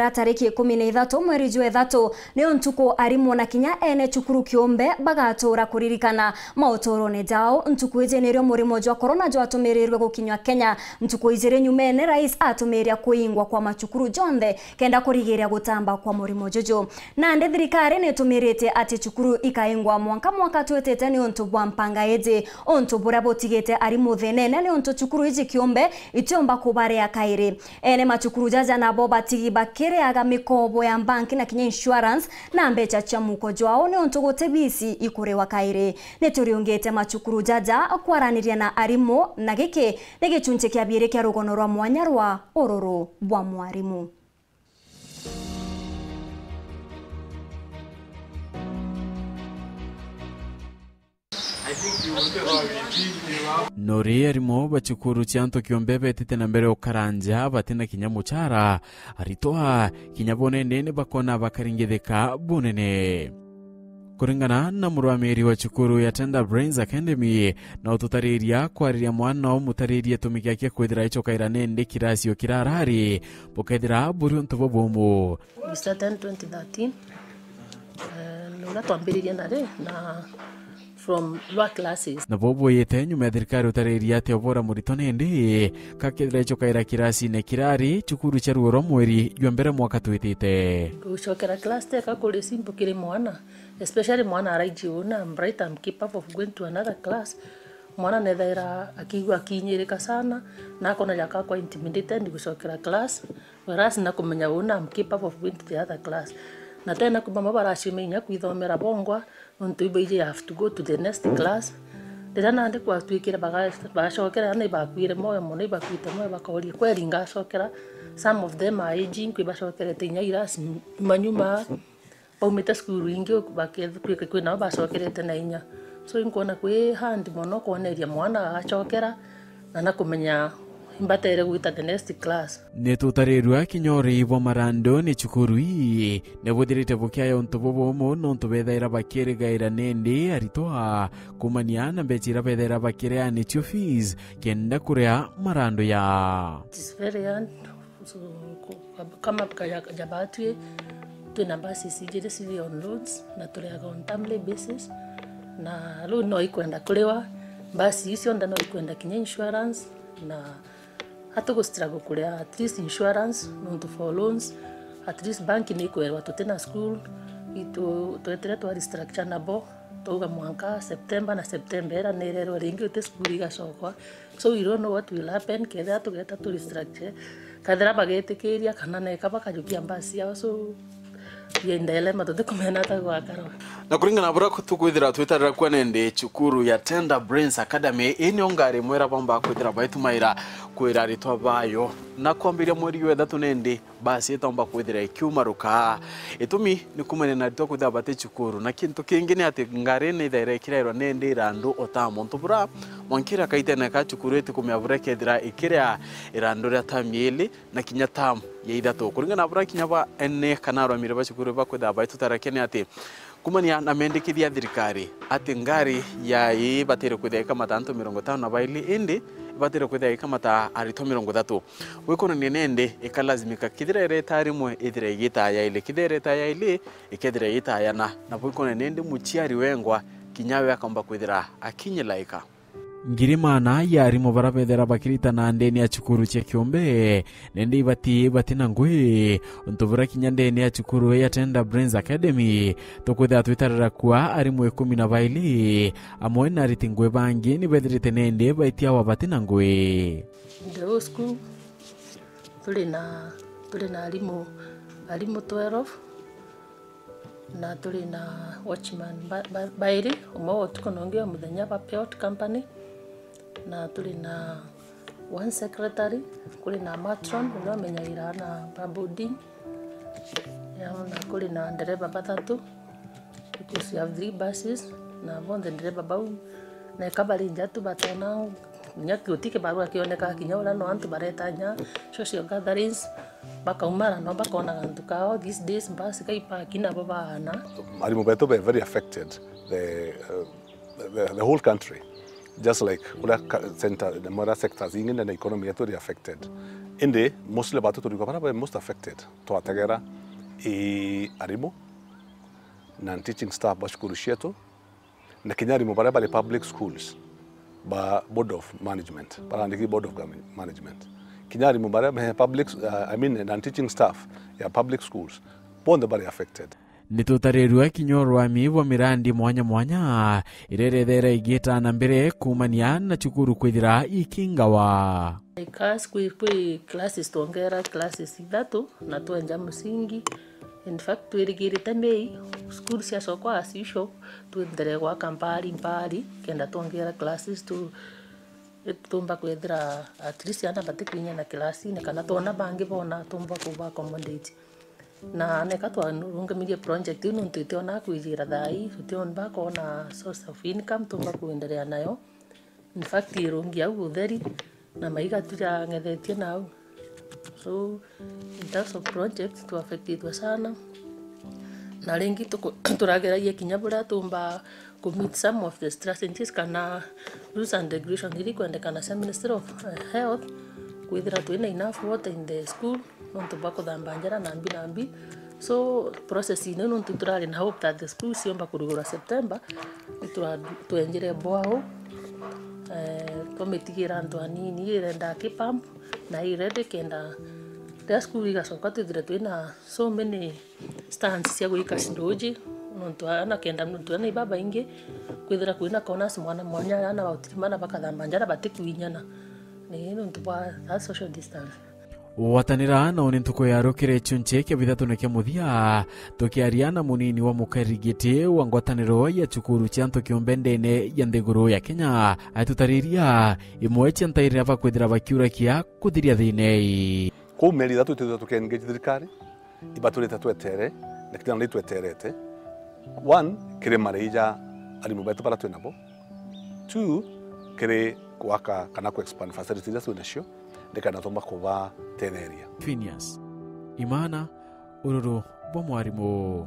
Tariki 13 mweri jwa ethatu ni ntuku arimu na kinya ene cukuru kiumbe bagatura kuririkana mautorone jao ntuku ije nirio murimo jwa corona jwa tumirirwe gukinywa Kenya ntuku ijire nyumene rais atumiria kuingwa kwa machukuru jonthe kenda kurigiria gutamba kwa murimo jojo na ndi thirikari ni tumirite ati cukuru ikaingwa mwaka twetete ni untu bwa mpanga ije untu bura botigete arimu thenene ni untu cukuru ije kiumbe itiomba kubarea kairi ene machukuru jaja na boba tigiba aga mikobo ya banki na kinya insurance na mbecha cha muko jwao ni ontogote bisi ikure wakaire neturiongete machukuru jaja akwaraniria na arimo na gike negechunche kya biere kya rugono rwa mwanya rwa ororo bwa mwarimu. Nori arimo bachukuru chanto kiombe betete na mbere okaranja batina kinyamuchara aritoa kinyabone nene bakona bakaringetheka bunene kuringana na murwamiri wa cukuru ya Tender Brains Academy na ututariria kwariria mwana umutariria tumikia kwethira icho kairane ndi kirasio kirarari bukethira buri onto bomu. We started in 2013 twambiriria na from lower classes. Na bobo yete nyuma thirikari utariria ate obora murito nende kakethira icho kaira kirasi ne kirari cukuru cha ruoro mweri jwa mbere mwaka twitite gucokera class te kakuri simple kiri mwana especially mwana arajiona bright and keep up of going to another class mwana nethaira akigwa kinyirika sana na kona jaka kwa intimidated gucokera class whereas na kumenya una keep up of going to the other class na tena kumama barashimenya kwithomera bongwa untu ibe you have to go to the next class ndana ande kwa twikira bagashokera na ibakwire moyo muno ibakwite moyo bakori kweri ngashokera some of them are aging kwibashokera tinya irasi manyuma baumita skuru ingi bakethwika kwina bashokerete na inya so inkona kwi hand muno koneria mwana agachokera na kumenya imbatere gwita the next class netutarerwa kinyori bo marando ni cukuru ii nebudirite bukiaya onto bobo no onto bethaira bakere gaira nende aritoa kumania na bechira bethaira bakere ani fees kenda kurea marando ya it's very hard so kama jabatwe tuna basi sijire sili on loans na tuliaga on timely basis na loan no ikwenda kulewa basi isio ndano ikwenda kinya insurance na hata go struggle kulia at least insurance not for loans at least bank ni kwelwa tena school ito toetere to restructure nabo toga mwaka September na September era nerero ringi te school igashokwa so we don't know what will happen kedha to get to restructure kadra bagete keria kana ne kabaka jukia mbasi yao so yendele matote komenata kwa karo na kuringana bura kutukwithira twitarira kwa nende cukuru ya Tender Brains Academy ini ongare mwera bamba kwithira baitumaira kwira ritwa bayo na kwambiria mweri wa ethatu nende basi etomba kwithira ikiumaruka itumi ni kumene na ritwa kwithira bate cukuru na kintu kingi ni ati ngare ni thaire kirairwa nende randu otamo ntubura mwankira kaitene ka cukuru eti kumyabura kethira ikiria irandu ria tamieli na kinya tam ya ithatu kuringana bura kinyaba ene kana rwamire bacukuru bakwithira baitutarake ni ati kumania na mendekithia thirikari ati ngari ya ibatire kwithia kama 50 na baili indi ibatire kwithia kama ta arito 30 wikona nende ikalazimika kithira ireta rimwe ithira igita ya ile kithira ta ya ile ikethira ita yana na wikona nende muchiari wengwa kinyawe akamba kwithira akinyelaika ngirimana yarimo barabethera bakirita na ndeni ya cukuru cha kiombe nende ibati batina ngwe ntobura kinyandeni ya cukuru ya Tender Brains Academy tokwetha twitarira kwa arimo 10 na baili amwe na ritingwe bangi ni bethirite nende baitia wa batina ngwe the school tulina alimo 12 na tulina watchman baili umo tukonongea muthenya ba port company na tulina one secretary kulina matron no menyaira na babudi na kulina dereba batatu because you have 3 buses na bonde dereba bau na kabali njatu batana nyaki utike barua kioneka kinyaula no antu baretanya social gatherings bakaumara no bakona gantu kao these days basi kaipa kina babana arimu beto be very affected the whole country just like the mother sectors in the economy are affected. In the mostly about to recover, most affected. To Atagera, Arimo, non teaching staff bashukuru shetu, na kinyari mubaraba the public schools, ba board of management, parandiki board of management. Kinyari mubaraba public, non teaching staff, ya public schools, both are affected. Nitutarerua kinyorwa miwa mirandi mwanya mwanya irerethera igita na mbere kumania na chukuru kwithira ikingawa. Class kwi classes tongera classes ithatu na twenja musingi. In fact twirigirite Mei school cia sokwa as usual tuendere gwa kampari kenda tongera classes tumba kwithira at least ana batikwinya na class ne kana tona bangi bona tumba kuba accommodate. Na neka twarungamirie project ino ntutiona kwijira thai tutiona kona source of income tumba kuendelea nayo. In fact irungi au utheri na maiga tuja ngethetie nao. So in terms of projects to affected sana na rengi turageragia kinya bura tumba to meet some of the strategies kana rules and regulations ili kuendekana sa Ministry of Health kwithira twina enough water in the school nontu bako thambangera nambi. So process ino nontu turari na hope that the school siomba kurugura September tuenjire boao kometigira antu anini irenda kipamp na irede kenda the school igacoka twithire twina so many stands cia gwika sindoji nontu ana kenda nontu ana ibaba ingi kwithira kwina corners mwana mwanya ana bautimana bakathambangera batikuinyana ni nontu ba social distance. Watanira na ntuko yarokire chunche kia bithatu na kia muthia tukiariana munini wa mukarigite wa ngwataniro ya chukuru cia Ntokiombe ndene ya nthiguru ya Kenya atutariria imwe cia ntairira bakwithira bakiura kia kuthiria thine ku meri thatu tukengage thirikari ibaturite twetere na kinya ndi tweterete. One, kire mareija arimu betu para twenabo. Two, kire kwaka kana ku expand facilities aso nacio ndekana tomba kuba teneria. Phineas Imana ururu bwa mwarimu.